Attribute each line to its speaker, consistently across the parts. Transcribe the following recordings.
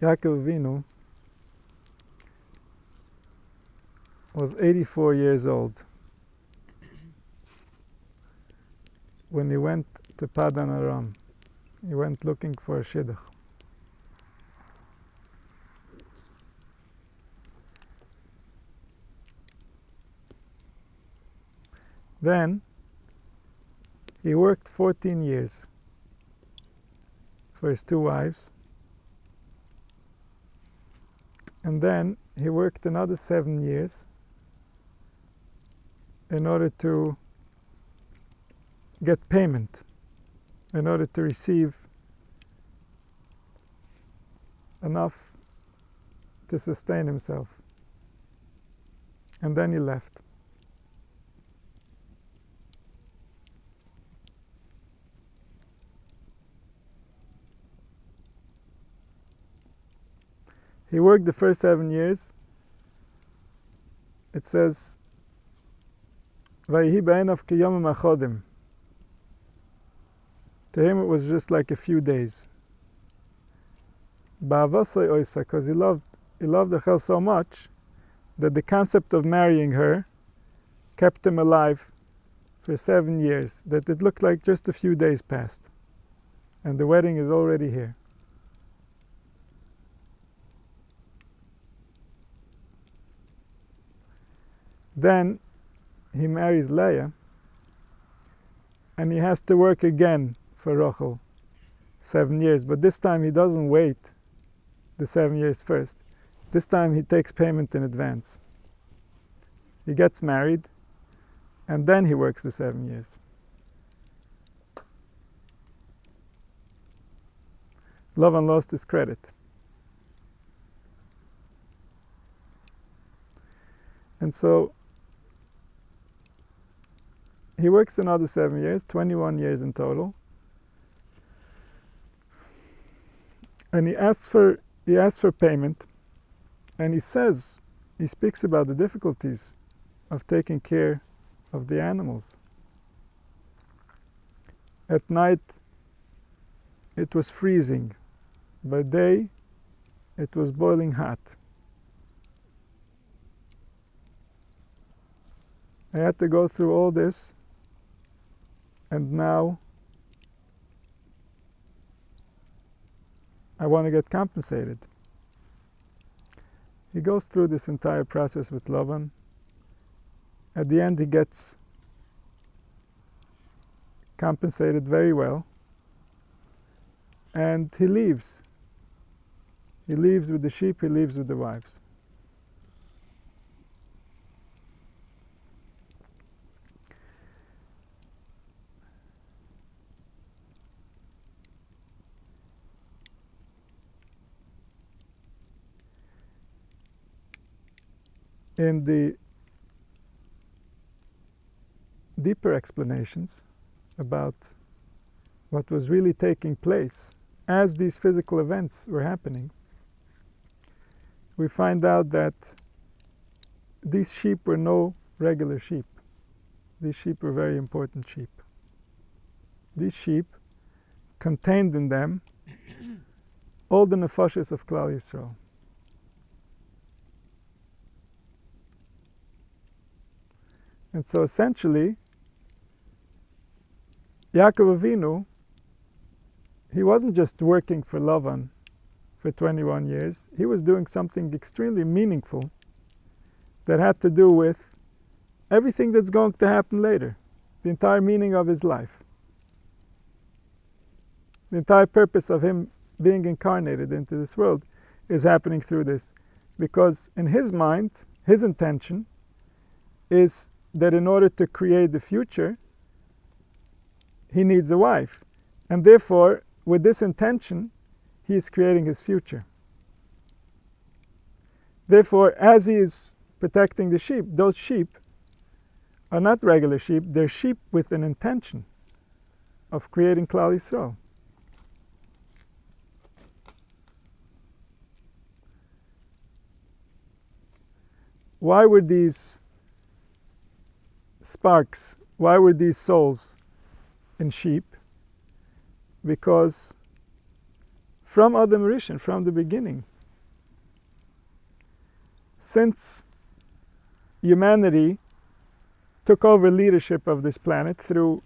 Speaker 1: Yakov Avinu was 84 years old when he went to Padan Aram. He went looking for a shidduch. Then he worked 14 years for his two wives, and then he worked another 7 years in order to get payment, in order to receive enough to sustain himself. And then he left. He worked the first 7 years. It says, "Vayihi ba'enav kiyomim achodim." To him it was just like a few days. Ba'avasai oisa, because he loved Rachel so much that the concept of marrying her kept him alive for 7 years, that it looked like just a few days passed. And the wedding is already here. Then he marries Leah, and he has to work again for Rachel 7 years. But this time he doesn't wait the 7 years first. This time he takes payment in advance. He gets married, and then he works the 7 years. Lavan lost his credit. And so he works another 7 years, 21 years in total. And he asks for payment, and he speaks about the difficulties of taking care of the animals. At night it was freezing. By day it was boiling hot. I had to go through all this, and now I want to get compensated. He goes through this entire process with Lavan. At the end he gets compensated very well, and he leaves. He leaves with the sheep, he leaves with the wives. In the deeper explanations about what was really taking place as these physical events were happening, we find out that these sheep were no regular sheep. These sheep were very important sheep. These sheep contained in them all the nefashos of Klal Yisrael. And so essentially, Yaakov Avinu, he wasn't just working for Lavan for 21 years. He was doing something extremely meaningful that had to do with everything that's going to happen later, the entire meaning of his life, the entire purpose of him being incarnated into this world is happening through this. Because in his mind, his intention is that in order to create the future, he needs a wife. And therefore, with this intention, he is creating his future. Therefore, as he is protecting the sheep, those sheep are not regular sheep, they're sheep with an intention of creating Klal Yisrael. Why were these sparks, why were these souls in sheep? Because from Adam Rishon, from the beginning, since humanity took over leadership of this planet through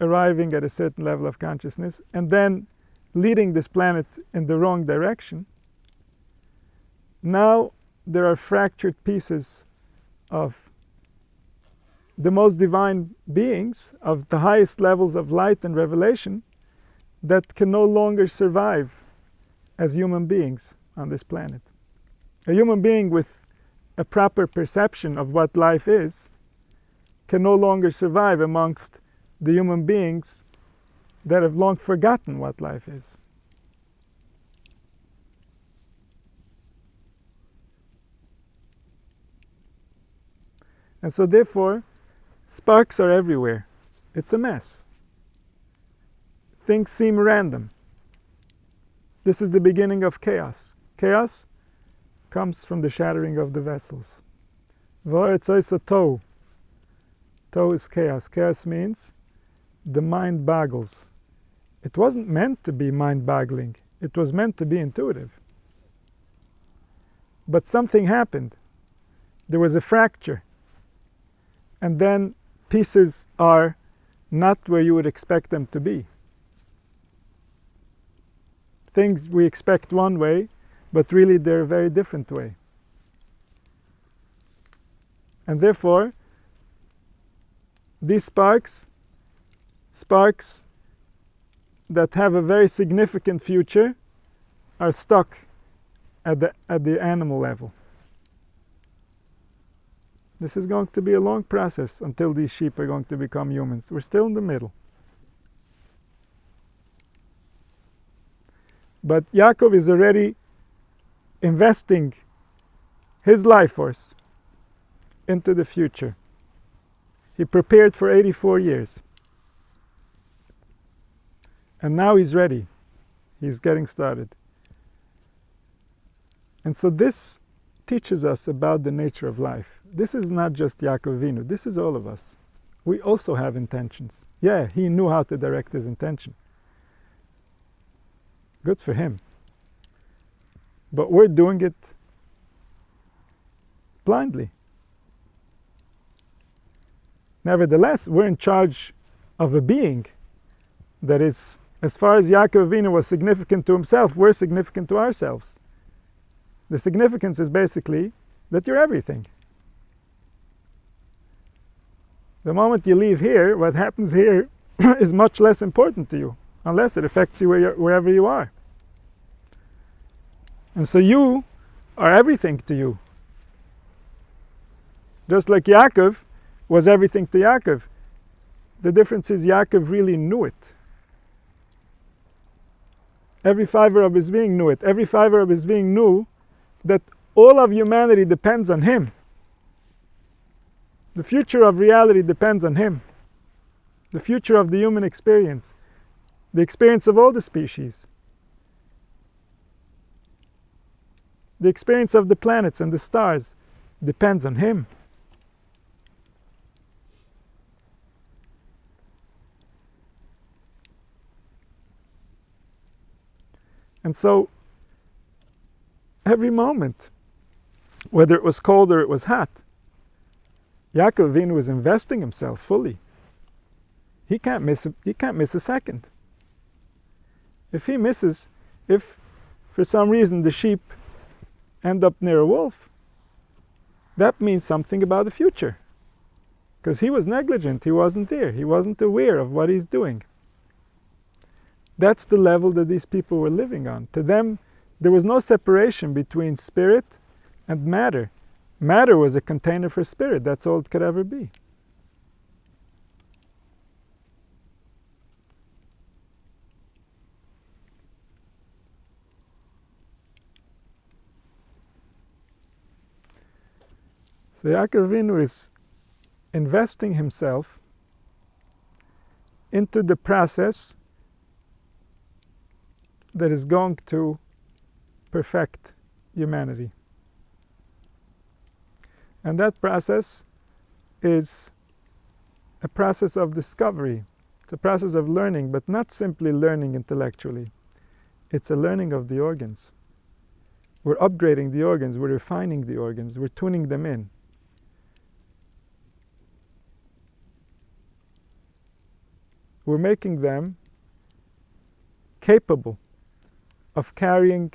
Speaker 1: arriving at a certain level of consciousness and then leading this planet in the wrong direction, now there are fractured pieces of the most divine beings, of the highest levels of light and revelation, that can no longer survive as human beings on this planet. A human being with a proper perception of what life is can no longer survive amongst the human beings that have long forgotten what life is. And so therefore, sparks are everywhere. It's a mess. Things seem random. This is the beginning of chaos. Chaos comes from the shattering of the vessels. V'aretz oisa tohu. Tohu is chaos. Chaos means the mind boggles. It wasn't meant to be mind-boggling. It was meant to be intuitive. But something happened. There was a fracture. And then pieces are not where you would expect them to be. Things we expect one way, but really they're a very different way. And therefore, these sparks that have a very significant future, are stuck at the animal level. This is going to be a long process until these sheep are going to become humans. We're still in the middle. But Yaakov is already investing his life force into the future. He prepared for 84 years. And now he's ready. He's getting started. And so this teaches us about the nature of life. This is not just Yaakov Avinu. This is all of us. We also have intentions. Yeah, he knew how to direct his intention. Good for him. But we're doing it blindly. Nevertheless, we're in charge of a being that is, as far as Yaakov Avinu was significant to himself, we're significant to ourselves. The significance is basically that you're everything. The moment you leave here, what happens here is much less important to you, unless it affects you wherever you are. And so you are everything to you. Just like Yaakov was everything to Yaakov. The difference is Yaakov really knew it. Every fiber of his being knew it. Every fiber of his being knew that all of humanity depends on him. The future of reality depends on him. The future of the human experience. The experience of all the species. The experience of the planets and the stars depends on him. And so, every moment, whether it was cold or it was hot, Yaakov Avinu was investing himself fully. He can't miss a second. If he misses, if for some reason the sheep end up near a wolf, that means something about the future. Because he was negligent, he wasn't there, he wasn't aware of what he's doing. That's the level that these people were living on. To them, there was no separation between spirit and matter. Matter was a container for spirit. That's all it could ever be. So Yaakov Avinu is investing himself into the process that is going to perfect humanity. And that process is a process of discovery. It's a process of learning, but not simply learning intellectually. It's a learning of the organs. We're upgrading the organs, we're refining the organs, we're tuning them in. We're making them capable of carrying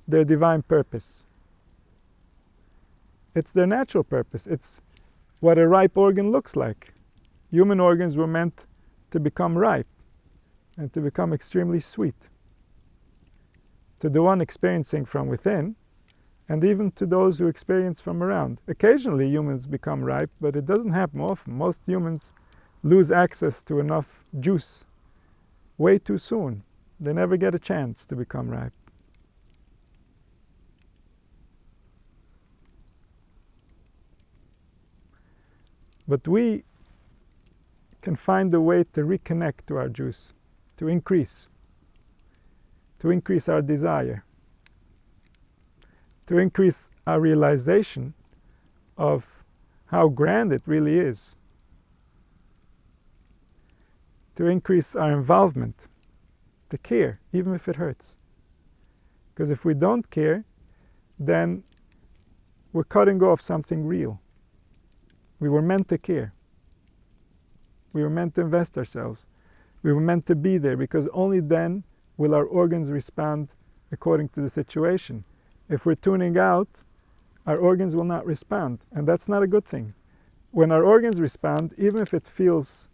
Speaker 1: their divine purpose. It's their natural purpose. It's what a ripe organ looks like. Human organs were meant to become ripe and to become extremely sweet. To the one experiencing from within, and even to those who experience from around. Occasionally humans become ripe, but it doesn't happen often. Most humans lose access to enough juice way too soon. They never get a chance to become ripe. But we can find a way to reconnect to our juice, to increase our desire, to increase our realization of how grand it really is, to increase our involvement, to care, even if it hurts. Because if we don't care, then we're cutting off something real. We were meant to care. We were meant to invest ourselves. We were meant to be there, because only then will our organs respond according to the situation. If we're tuning out, our organs will not respond, and that's not a good thing. When our organs respond, even if it feels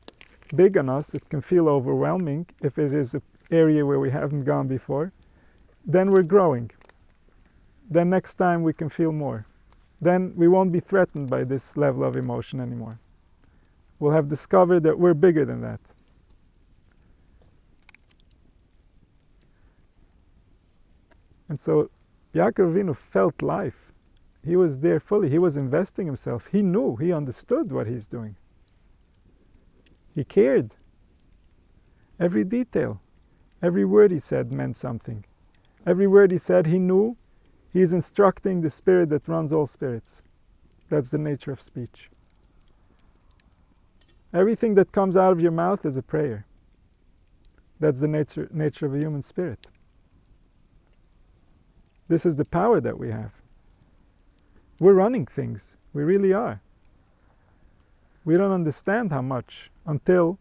Speaker 1: big on us, it can feel overwhelming if it is an area where we haven't gone before, then we're growing. Then next time we can feel more. Then we won't be threatened by this level of emotion anymore. We'll have discovered that we're bigger than that. And so Yaakov Avinu felt life. He was there fully. He was investing himself. He knew, he understood what he's doing. He cared. Every detail, every word he said meant something. Every word he said, he knew he's instructing the spirit that runs all spirits. That's the nature of speech. Everything that comes out of your mouth is a prayer. That's the nature of a human spirit. This is the power that we have. We're running things. We really are. We don't understand how much until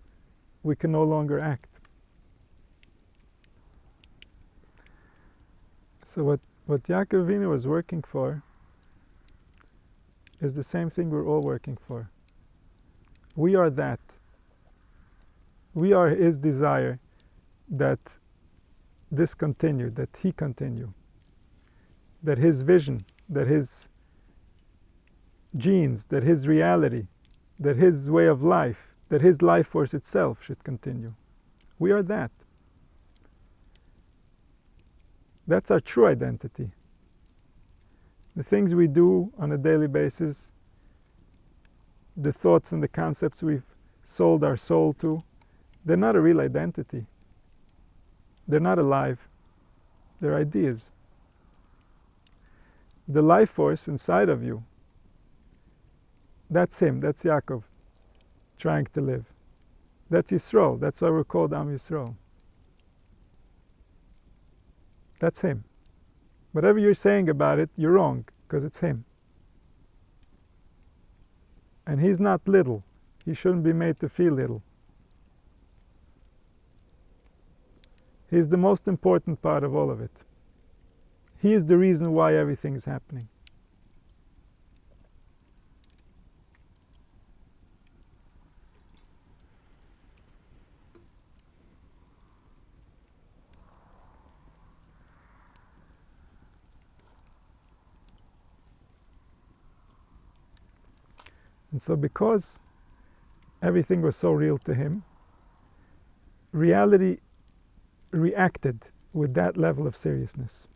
Speaker 1: we can no longer act. So what Yaakov Avinu was working for is the same thing we're all working for. We are that. We are his desire that this continue, that he continue. That his vision, that his genes, that his reality, that his way of life, that his life force itself should continue. We are that. That's our true identity. The things we do on a daily basis, the thoughts and the concepts we've sold our soul to, they're not a real identity. They're not alive. They're ideas. The life force inside of you, that's him, that's Yaakov, trying to live. That's Yisrael, that's why we're called Am Yisrael. That's him. Whatever you're saying about it, you're wrong, because it's him. And he's not little. He shouldn't be made to feel little. He's the most important part of all of it. He is the reason why everything is happening. And so because everything was so real to him, reality reacted with that level of seriousness.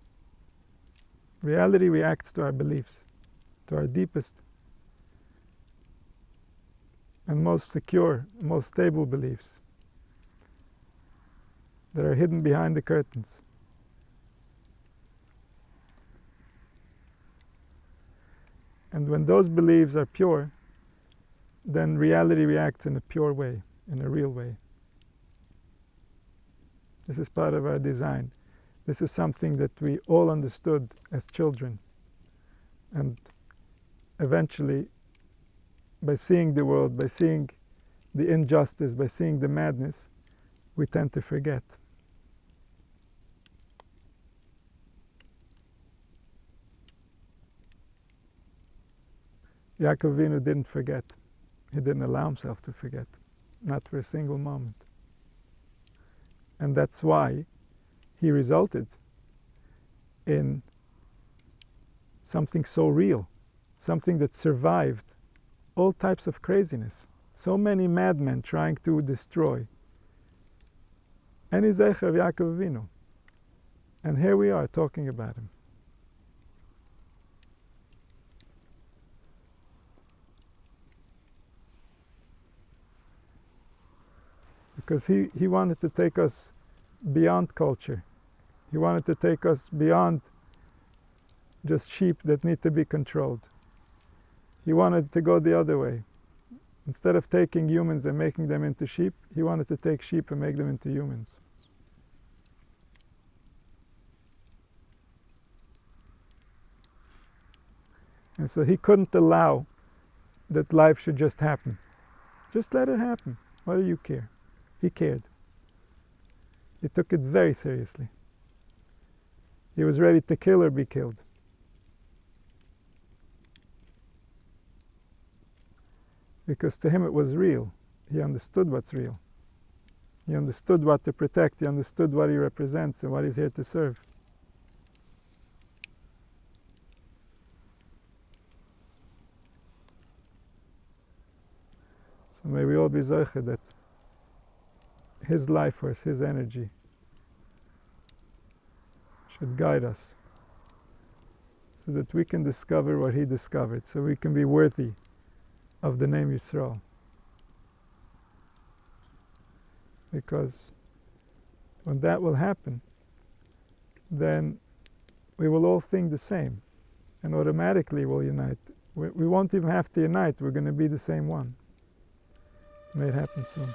Speaker 1: Reality reacts to our beliefs, to our deepest and most secure, most stable beliefs that are hidden behind the curtains. And when those beliefs are pure, then reality reacts in a pure way, in a real way. This is part of our design. This is something that we all understood as children. And eventually, by seeing the world, by seeing the injustice, by seeing the madness, we tend to forget. Yaakov Avinu didn't forget. He didn't allow himself to forget, not for a single moment. And that's why he resulted in something so real, something that survived all types of craziness. So many madmen trying to destroy any Zecher of Yaakov Avinu. And here we are talking about him. Because he wanted to take us beyond culture. He wanted to take us beyond just sheep that need to be controlled. He wanted to go the other way. Instead of taking humans and making them into sheep, he wanted to take sheep and make them into humans. And so he couldn't allow that life should just happen. Just let it happen. What do you care? He cared. He took it very seriously. He was ready to kill or be killed. Because to him it was real. He understood what's real. He understood what to protect. He understood what he represents and what he's here to serve. So may we all be zoche that his life force, his energy should guide us so that we can discover what he discovered, so we can be worthy of the name Yisrael. Because when that will happen, then we will all think the same and automatically we'll unite. We won't even have to unite, we're going to be the same one. May it happen soon.